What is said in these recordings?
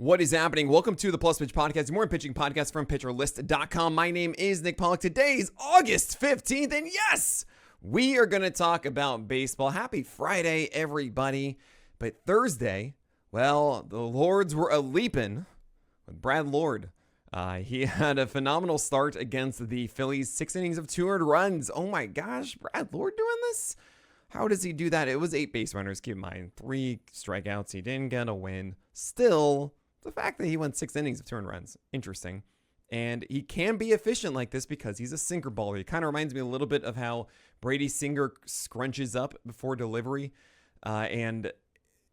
What is happening? Welcome to the Plus Pitch Podcast, the more pitching podcast from pitcherlist.com. My name is Nick Pollack. Today's August 15th, and yes, we are going to talk about baseball. Happy Friday, everybody. But Thursday, well, the Lords were a-leapin' with Brad Lord. He had a phenomenal start against the Phillies, 6 innings of 200 runs. Oh my gosh, Brad Lord doing this? How does he do that? It was 8 base runners, keep in mind. 3 strikeouts. He didn't get a win. Still, the fact that he went 6 innings of 200 runs, interesting. And he can be efficient like this because he's a sinker baller. He kind of reminds me a little bit of how Brady Singer scrunches up before delivery. And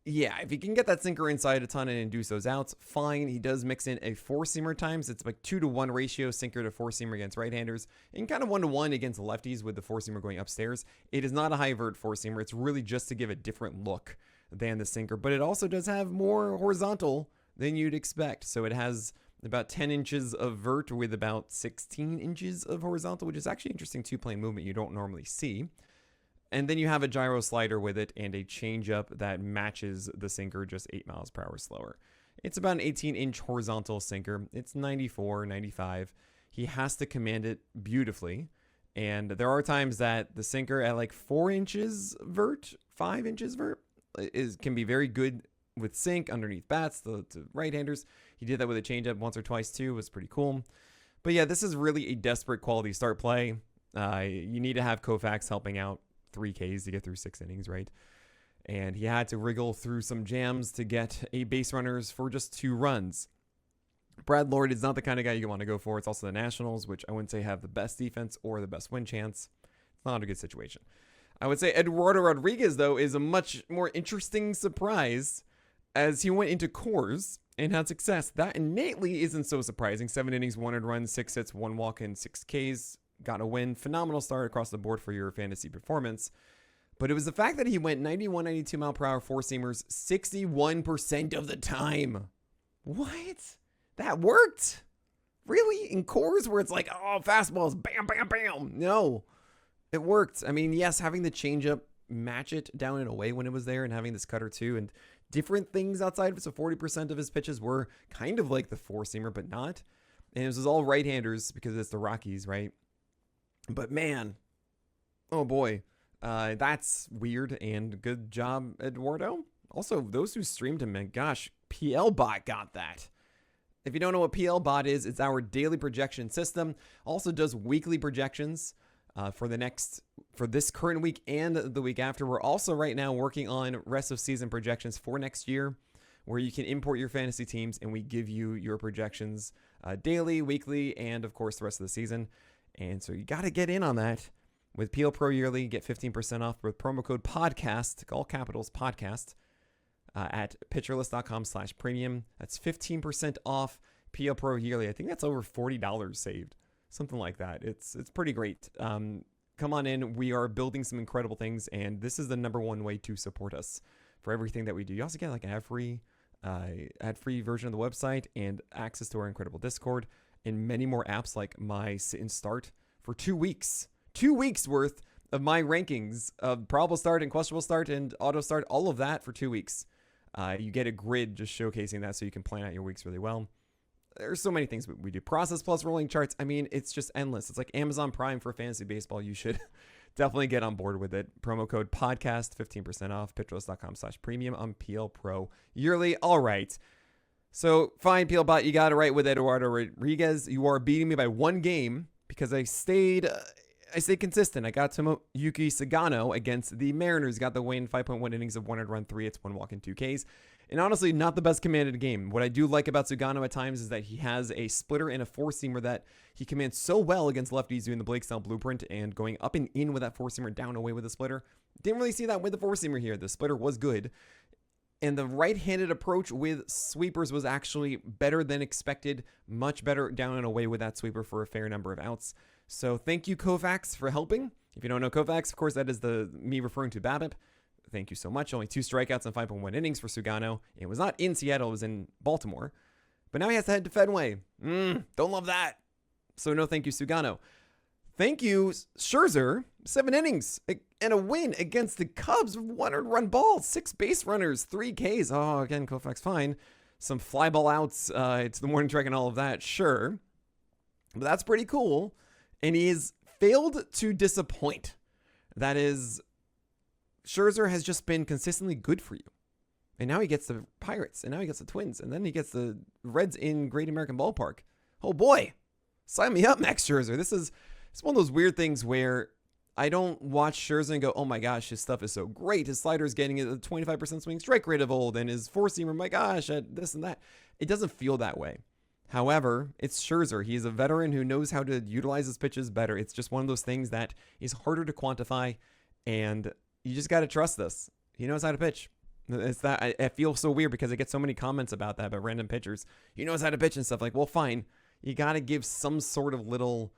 yeah, if he can get that sinker inside a ton and induce those outs, fine. He does mix in a 4-seamer times. It's like 2-to-1 ratio, sinker to 4-seamer against right-handers, and kind of 1-to-1 against lefties with the 4-seamer going upstairs. It is not a high vert 4-seamer. It's really just to give a different look than the sinker, but it also does have more horizontal than you'd expect. So it has about 10 inches of vert with about 16 inches of horizontal, which is actually interesting two-plane movement you don't normally see. And then you have a gyro slider with it and a changeup that matches the sinker just 8 miles per hour slower. It's about an 18-inch horizontal sinker. It's 94, 95. He has to command it beautifully. And there are times that the sinker at like 4 inches vert, 5 inches vert, can be very good with sink underneath bats to right-handers. He did that with a changeup once or twice too. It was pretty cool. But yeah, this is really a desperate quality start play. You need to have Koufax helping out 3 Ks to get through 6 innings, right? And he had to wriggle through some jams to get 8 base runners for just 2 runs. Brad Lord is not the kind of guy you want to go for. It's also the Nationals, which I wouldn't say have the best defense or the best win chance. It's not a good situation. I would say Eduardo Rodriguez, though, is a much more interesting surprise as he went into Coors and had success. That innately isn't so surprising. 7 innings, 100 runs, 6 hits, 1 walk, and 6 Ks. Got a win. Phenomenal start across the board for your fantasy performance. But it was the fact that he went 91, 92 mile per hour 4-seamers 61% of the time. What? That worked? Really? In Coors where it's like, oh, fastballs, bam, bam, bam. No, it worked. I mean, yes, having the changeup match it down and away when it was there and having this cutter too and different things outside of it. So 40% of his pitches were kind of like the 4-seamer, but not. And it was all right-handers because it's the Rockies, right? But man, oh boy, that's weird, and good job, Eduardo. Also, those who streamed him, man, gosh, PL Bot got that. If you don't know what PL Bot is, it's our daily projection system. Also does weekly projections for this current week and the week after. We're also right now working on rest of season projections for next year, where you can import your fantasy teams and we give you your projections daily, weekly, and of course the rest of the season. And so you got to get in on that with PL Pro Yearly. Get 15% off with promo code podcast, all capitals podcast, at pitcherlist.com/premium. That's 15% off PL Pro Yearly. I think that's over $40 saved, something like that. It's pretty great. Come on in. We are building some incredible things, and this is the #1 way to support us for everything that we do. You also get like an ad-free version of the website and access to our incredible Discord and many more apps like my sit and start for 2 weeks. 2 weeks worth of my rankings of probable start and questionable start and auto start, all of that for 2 weeks. You get a grid just showcasing that so you can plan out your weeks really well. There's so many things we do. Process plus rolling charts. I mean, it's just endless. It's like Amazon Prime for fantasy baseball. You should definitely get on board with it. Promo code podcast, 15% off, pitcherlist.com/premium on PL Pro Yearly. All right. So fine, PL Bot, you got it right with Eduardo Rodriguez. You are beating me by 1 game because I stayed consistent. I got Tomoyuki Sagano against the Mariners. Got the win, 5.1 innings of 100 run, 3 hits, 1 walk, and 2 Ks. And honestly, not the best commanded game. What I do like about Sugano at times is that he has a splitter and a 4-seamer that he commands so well against lefties doing the Blake style blueprint and going up and in with that 4-seamer, down away with the splitter. Didn't really see that with the 4-seamer here. The splitter was good. And the right-handed approach with sweepers was actually better than expected. Much better down and away with that sweeper for a fair number of outs. So thank you, Koufax, for helping. If you don't know Koufax, of course, that is me referring to BABIP. Thank you so much. Only 2 strikeouts and 5.1 innings for Sugano. It was not in Seattle. It was in Baltimore. But now he has to head to Fenway. Don't love that. So no thank you, Sugano. Thank you, Scherzer. 7 innings and a win against the Cubs with 100-run balls, 6 base runners, 3 Ks. Oh, again, Koufax fine. some fly ball outs to the morning trek and all of that, sure. But that's pretty cool. And he has failed to disappoint. That is, Scherzer has just been consistently good for you. And now he gets the Pirates, and now he gets the Twins, and then he gets the Reds in Great American Ballpark. Oh boy, sign me up, Max Scherzer. It's one of those weird things where I don't watch Scherzer and go, oh my gosh, his stuff is so great. His slider is getting a 25% swing strike rate of old, and his four-seamer, my gosh, at this and that. It doesn't feel that way. However, it's Scherzer. He's a veteran who knows how to utilize his pitches better. It's just one of those things that is harder to quantify, and you just got to trust this. He knows how to pitch. It's that I feel so weird because I get so many comments about that, about random pitchers. He knows how to pitch and stuff. Like, well, fine. You got to give some sort of little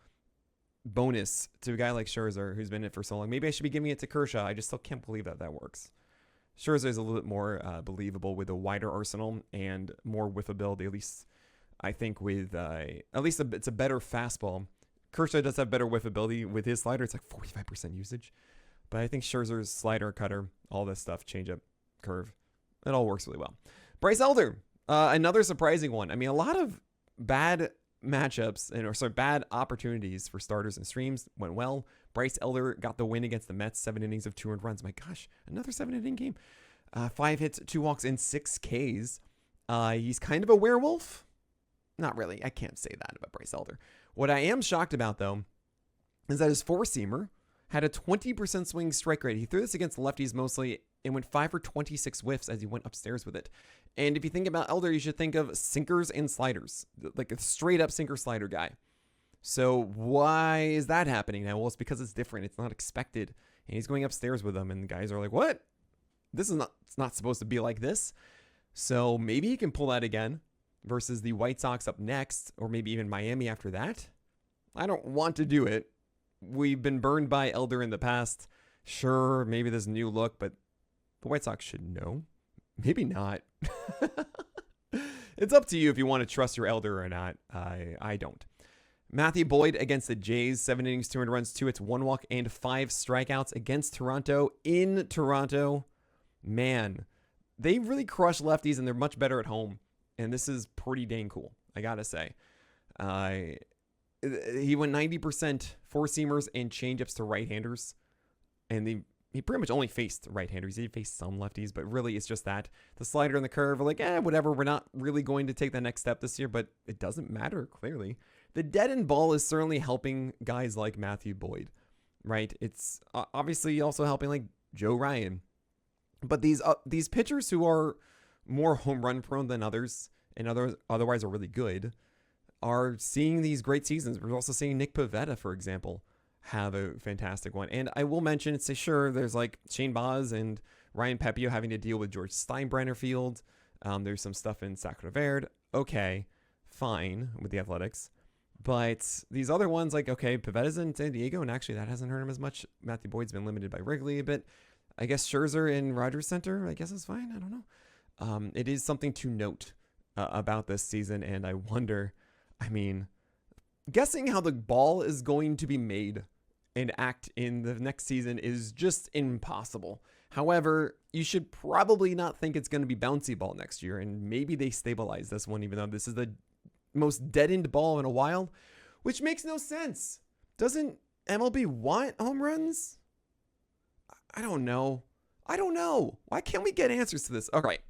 bonus to a guy like Scherzer who's been in it for so long. Maybe I should be giving it to Kershaw. I just still can't believe that works. Scherzer is a little bit more believable with a wider arsenal and more whiffability, at least I think with it's a better fastball. Kershaw does have better whiffability with his slider. It's like 45% usage. But I think Scherzer's slider, cutter, all this stuff, changeup, curve, it all works really well. Bryce Elder, another surprising one. I mean, a lot of bad matchups bad opportunities for starters and streams went well. Bryce Elder got the win against the Mets, 7 innings of 2 earned runs. My gosh, another 7-inning game. 5 hits, 2 walks, and 6 Ks. He's kind of a werewolf. Not really. I can't say that about Bryce Elder. What I am shocked about, though, is that his four-seamer had a 20% swing strike rate. He threw this against lefties mostly and went 5 for 26 whiffs as he went upstairs with it. And if you think about Elder, you should think of sinkers and sliders, like a straight-up sinker-slider guy. So why is that happening now? Well, it's because it's different. It's not expected. And he's going upstairs with them, and the guys are like, what? It's not supposed to be like this. So maybe he can pull that again versus the White Sox up next, or maybe even Miami after that. I don't want to do it. We've been burned by Elder in the past. Sure, maybe this new look, but the White Sox should know. Maybe not. It's up to you if you want to trust your Elder or not. I don't. Matthew Boyd against the Jays, 7 innings, 2 earned runs, 2 hits, 1 walk, and 5 strikeouts against Toronto in Toronto. Man, they really crush lefties, and they're much better at home. And this is pretty dang cool, I gotta say. He went 90% four-seamers and changeups to right-handers. And he pretty much only faced right-handers. He faced some lefties, but really it's just that. The slider and the curve are like, whatever. We're not really going to take the next step this year, but it doesn't matter, clearly. The dead-end ball is certainly helping guys like Matthew Boyd, right? It's obviously also helping like Joe Ryan. But these pitchers who are more home run prone than others and otherwise are really good are seeing these great seasons. We're also seeing Nick Pivetta, for example, have a fantastic one. And I will mention, sure, there's like Shane Baz and Ryan Pepio having to deal with George Steinbrenner Field. There's some stuff in Sacramento Verde. Okay, fine with the Athletics. But these other ones, like, okay, Pivetta's in San Diego, and actually that hasn't hurt him as much. Matthew Boyd's been limited by Wrigley a bit. I guess Scherzer in Rogers Center, I guess is fine. I don't know. It is something to note about this season, and I wonder, guessing how the ball is going to be made and act in the next season is just impossible. However, you should probably not think it's going to be bouncy ball next year, and maybe they stabilize this one, even though this is the most deadened ball in a while, which makes no sense. Doesn't MLB want home runs? I don't know. Why can't we get answers to this? All right.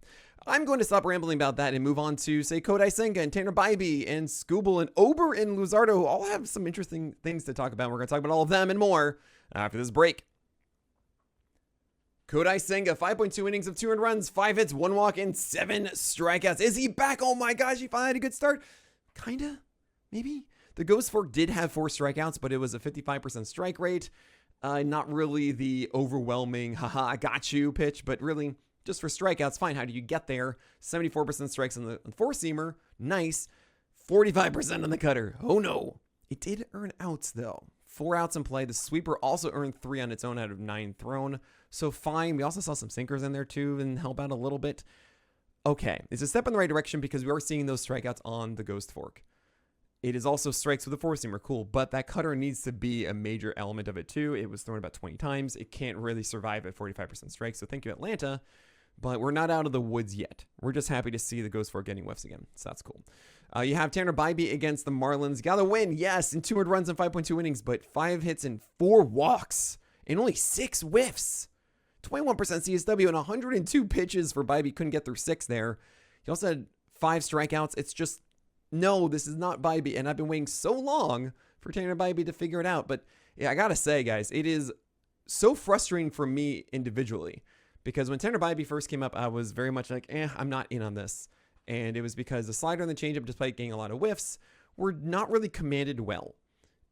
I'm going to stop rambling about that and move on to, say, Kodai Senga and Tanner Bybee and Skubal and Ober and Luzardo, who all have some interesting things to talk about. We're going to talk about all of them and more after this break. Kodai Senga, 5.2 innings of 2 earned runs, 5 hits, 1 walk, and 7 strikeouts. Is he back? Oh my gosh, he finally had a good start. Kinda, maybe. The Ghost Fork did have 4 strikeouts, but it was a 55% strike rate. Not really the overwhelming, haha, I got you pitch, but really just for strikeouts, fine. How do you get there? 74% strikes on the four-seamer. Nice. 45% on the cutter. Oh no. It did earn outs though. 4 outs in play. The sweeper also earned 3 on its own out of 9 thrown. So fine. We also saw some sinkers in there too and help out a little bit. Okay. It's a step in the right direction because we are seeing those strikeouts on the Ghost Fork. It is also strikes with a four-seamer, cool, but that cutter needs to be a major element of it too. It was thrown about 20 times. It can't really survive at 45% strikes, so thank you, Atlanta. but we're not out of the woods yet. We're just happy to see the Ghost Fort getting whiffs again, so that's cool. You have Tanner Bybee against the Marlins. Got a win, yes, in 200 runs and 5.2 innings, but 5 hits and 4 walks and only 6 whiffs. 21% CSW and 102 pitches for Bybee. Couldn't get through 6 there. He also had 5 strikeouts. It's just, no, this is not Bybee, and I've been waiting so long for Tanner Bybee to figure it out. But yeah, I gotta say, guys, it is so frustrating for me individually, because when Tanner Bybee first came up, I was very much like, I'm not in on this. And it was because the slider and the changeup, despite getting a lot of whiffs, were not really commanded well.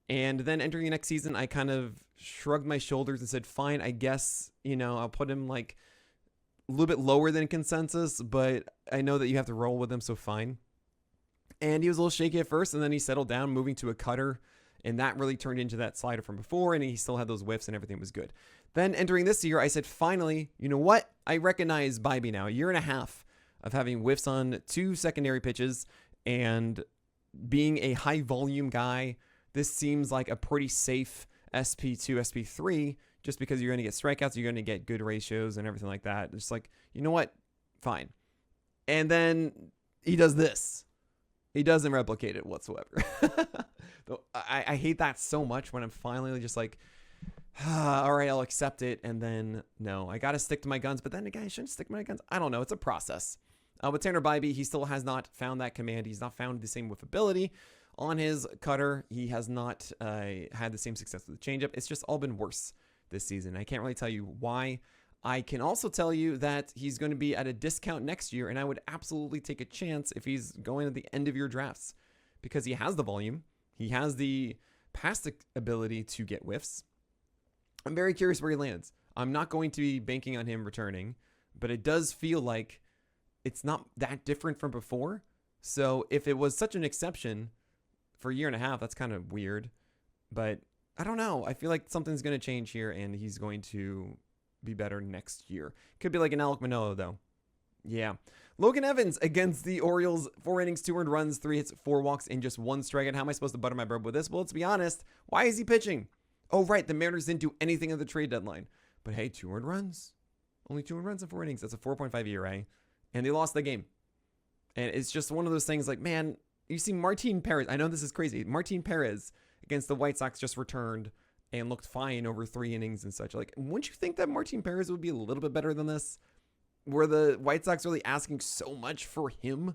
And then entering the next season, I kind of shrugged my shoulders and said, fine, I guess, I'll put him like a little bit lower than consensus, but I know that you have to roll with him, so fine. And he was a little shaky at first, and then he settled down, moving to a cutter, and that really turned into that slider from before, and he still had those whiffs and everything was good. Then entering this year, I said, finally, you know what? I recognize Bybee now. A year and a half of having whiffs on 2 secondary pitches and being a high volume guy. This seems like a pretty safe SP2, SP3, just because you're going to get strikeouts, you're going to get good ratios and everything like that. It's like, you know what? Fine. And then he does this. He doesn't replicate it whatsoever. I hate that so much when I'm finally just like, all right, I'll accept it. And then, no, I got to stick to my guns. But then again, I shouldn't stick to my guns. I don't know. It's a process. With Tanner Bybee, he still has not found that command. He's not found the same whiffability on his cutter. He has not had the same success with the changeup. It's just all been worse this season. I can't really tell you why. I can also tell you that he's going to be at a discount next year, and I would absolutely take a chance if he's going at the end of your drafts, because he has the volume. He has the past ability to get whiffs. I'm very curious where he lands. I'm not going to be banking on him returning, but it does feel like it's not that different from before. So if it was such an exception for a year and a half, that's kind of weird. But I don't know. I feel like something's going to change here, and he's going to be better next year. Could be like an Alec Manoah, though. Yeah. Logan Evans against the Orioles. 4 innings, 2 earned runs, 3 hits, 4 walks, and just 1 strikeout. How am I supposed to butter my bread with this? Well, let's be honest. Why is he pitching? Oh, right. The Mariners didn't do anything at the trade deadline. But hey, 2 earned runs. Only 2 earned runs in 4 innings. That's a 4.5 ERA. And they lost the game. And it's just one of those things like, man, you see Martin Perez. I know this is crazy. Martin Perez against the White Sox just returned and looked fine over 3 innings and such. Like, wouldn't you think that Martin Perez would be a little bit better than this? Were the White Sox really asking so much for him?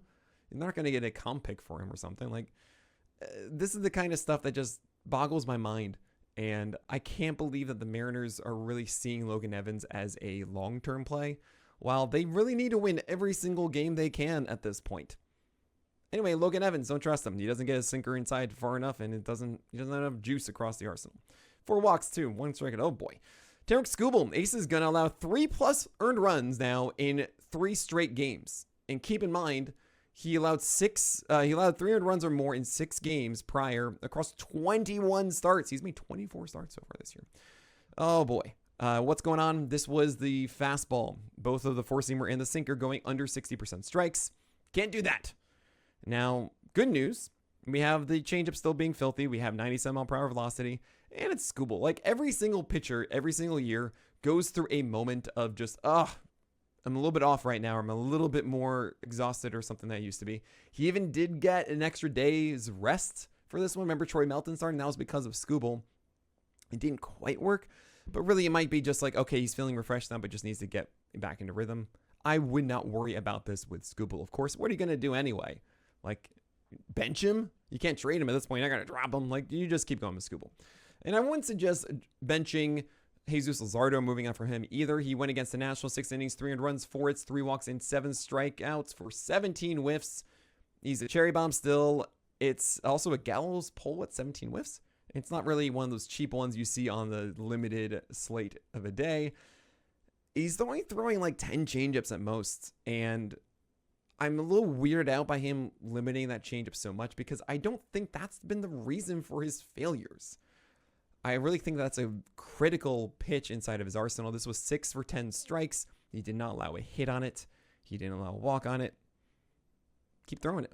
They're not going to get a comp pick for him or something. Like, this is the kind of stuff that just boggles my mind. And I can't believe that the Mariners are really seeing Logan Evans as a long-term play, while they really need to win every single game they can at this point. Anyway, Logan Evans, don't trust him. He doesn't get his sinker inside far enough, and he doesn't have enough juice across the arsenal. 4 walks, too. 1 strikeout. Oh, boy. Tarek Skubal, Ace is going to allow 3+ earned runs now in 3 straight games. And keep in mind, he allowed 3 earned runs or more in 6 games prior across 21 starts. He's made 24 starts so far this year. Oh, boy. What's going on? This was the fastball. Both of the 4-seamer and the sinker going under 60% strikes. Can't do that. Now, good news. We have the changeup still being filthy. We have 97-mile-per-hour velocity. And it's Skubal. Like, every single pitcher, every single year, goes through a moment of just, I'm a little bit off right now. Or I'm a little bit more exhausted or something than I used to be. He even did get an extra day's rest for this one. Remember, Troy Melton started, and that was because of Skubal. It didn't quite work. But really, it might be just like, okay, he's feeling refreshed now, but just needs to get back into rhythm. I would not worry about this with Skubal. Of course, what are you going to do anyway? Like, bench him? You can't trade him at this point. You're not going to drop him. Like, you just keep going with Skubal. And I wouldn't suggest benching Jesus Luzardo, moving on for him either. He went against the Nationals, 6 innings, 3 earned runs, 4 hits, 3 walks, and 7 strikeouts for 17 whiffs. He's a cherry bomb still. It's also a gallows pole at 17 whiffs. It's not really one of those cheap ones you see on the limited slate of a day. He's only throwing like 10 changeups at most, and I'm a little weirded out by him limiting that changeup so much, because I don't think that's been the reason for his failures. I really think that's a critical pitch inside of his arsenal. This was 6 for 10 strikes. He did not allow a hit on it. He didn't allow a walk on it. Keep throwing it.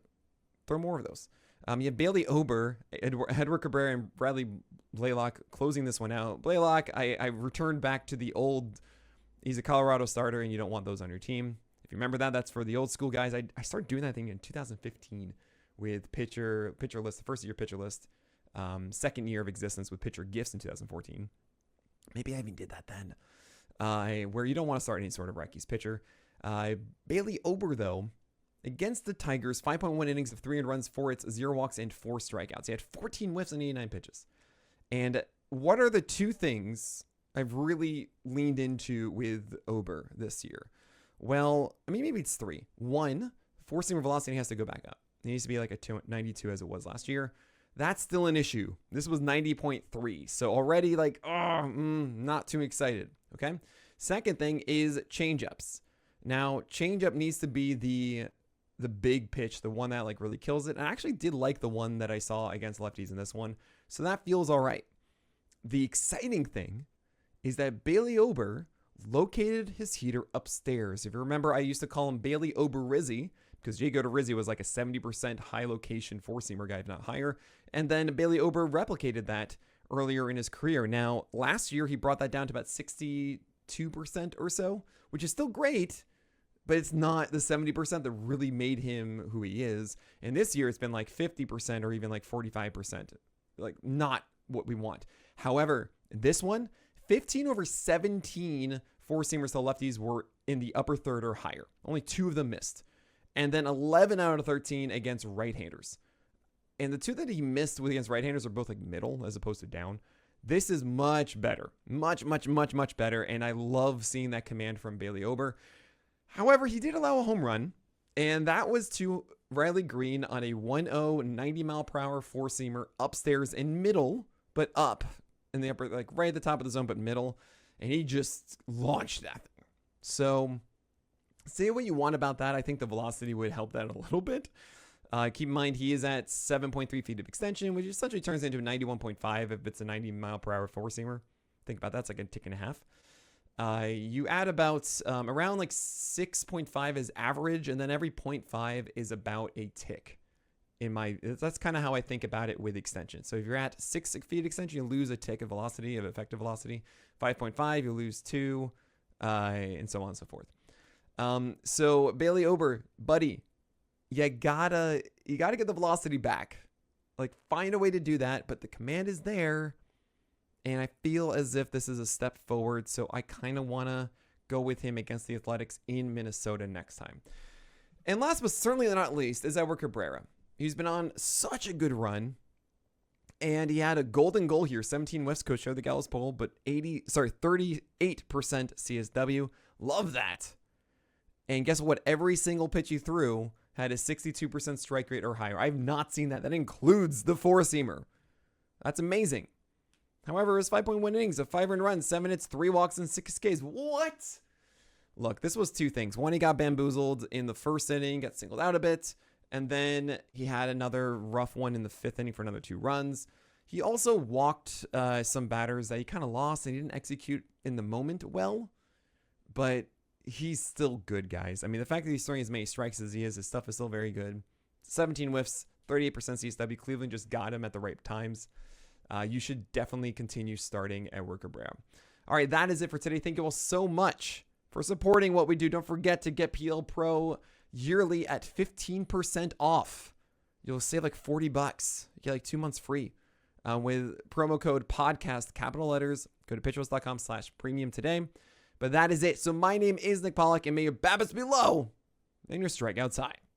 Throw more of those. You have Bailey Ober, Edward Cabrera, and Bradley Blaylock closing this one out. Blaylock, I returned back to the old He's a Colorado starter, and you don't want those on your team. If you remember that, that's for the old school guys. I started doing that thing in 2015 with pitcher list, the first year pitcher list, second year of existence with pitcher gifts in 2014. Maybe I even did that then, where you don't want to start any sort of Rockies pitcher. Bailey Ober, though, against the Tigers, 5.1 innings of 3 earned runs, 4 hits, 0 walks, and 4 strikeouts. He had 14 whiffs and 89 pitches. And what are the two things I've really leaned into with Ober this year? Well, I mean, maybe it's 3. 1, four-seamer velocity has to go back up. It needs to be like a 92 as it was last year. That's still an issue. This was 90.3. So already not too excited. Okay. Second thing is changeups. Now, changeup needs to be the big pitch, the one that like really kills it. And I actually did like the one that I saw against lefties in this one. So that feels all right. The exciting thing is that Bailey Ober located his heater upstairs. If you remember, I used to call him Bailey Ober-Rizzi because Jago Rizzi was like a 70% high location four-seamer guy, if not higher. And then Bailey Ober replicated that earlier in his career. Now, last year, he brought that down to about 62% or so, which is still great, but it's not the 70% that really made him who he is. And this year, it's been like 50% or even like 45%. Like, not what we want. However, this one, 15 over 17 four-seamers to lefties were in the upper third or higher. Only 2 of them missed. And then 11 out of 13 against right-handers. And the 2 that he missed against right-handers are both like middle as opposed to down. This is much better. Much, much, much, much better. And I love seeing that command from Bailey Ober. However, he did allow a home run. And that was to Riley Green on a 1-0, 90-mile-per-hour four-seamer upstairs in middle, but up in the upper, like right at the top of the zone, but middle. And he just launched that thing. So say what you want about that. I think the velocity would help that a little bit. Keep in mind, he is at 7.3 feet of extension, which essentially turns into a 91.5 if it's a 90-mile-per-hour four-seamer. Think about that. It's like a tick and a half. You add about around like 6.5 is average, and then every 0.5 is about a tick. That's kind of how I think about it with extension. So if you're at 6 feet extension, you lose a tick of velocity, of effective velocity. 5.5, you lose 2, and so on and so forth. So Bailey Ober, buddy, you gotta get the velocity back. Like, find a way to do that, but the command is there, and I feel as if this is a step forward, so I kind of want to go with him against the Athletics in Minnesota next time. And last but certainly not least is Edward Cabrera. He's been on such a good run, and he had a golden goal here, 17 West Coast show the Gallows poll, but 38% CSW. Love that. And guess what? Every single pitch he threw had a 62% strike rate or higher. I've not seen that. That includes the four-seamer. That's amazing. However, it was 5.1 innings of 5 earned runs, 7 hits, 3 walks, and 6 Ks. What? Look, this was 2 things. One, he got bamboozled in the first inning, got singled out a bit, and then he had another rough one in the 5th inning for another 2 runs. He also walked some batters that he kind of lost, and he didn't execute in the moment well, but he's still good, guys. I mean, the fact that he's throwing as many strikes as he is, his stuff is still very good. 17 whiffs, 38% CSW. Cleveland just got him at the right times. You should definitely continue starting Edward Cabrera. All right, that is it for today. Thank you all so much for supporting what we do. Don't forget to get PL Pro yearly at 15% off. You'll save like $40. You get like 2 months free with promo code podcast, capital letters. Go to pitcherlist.com/premium today. But that is it. So my name is Nick Pollack, and may your BABIPs be low and your strikeouts high.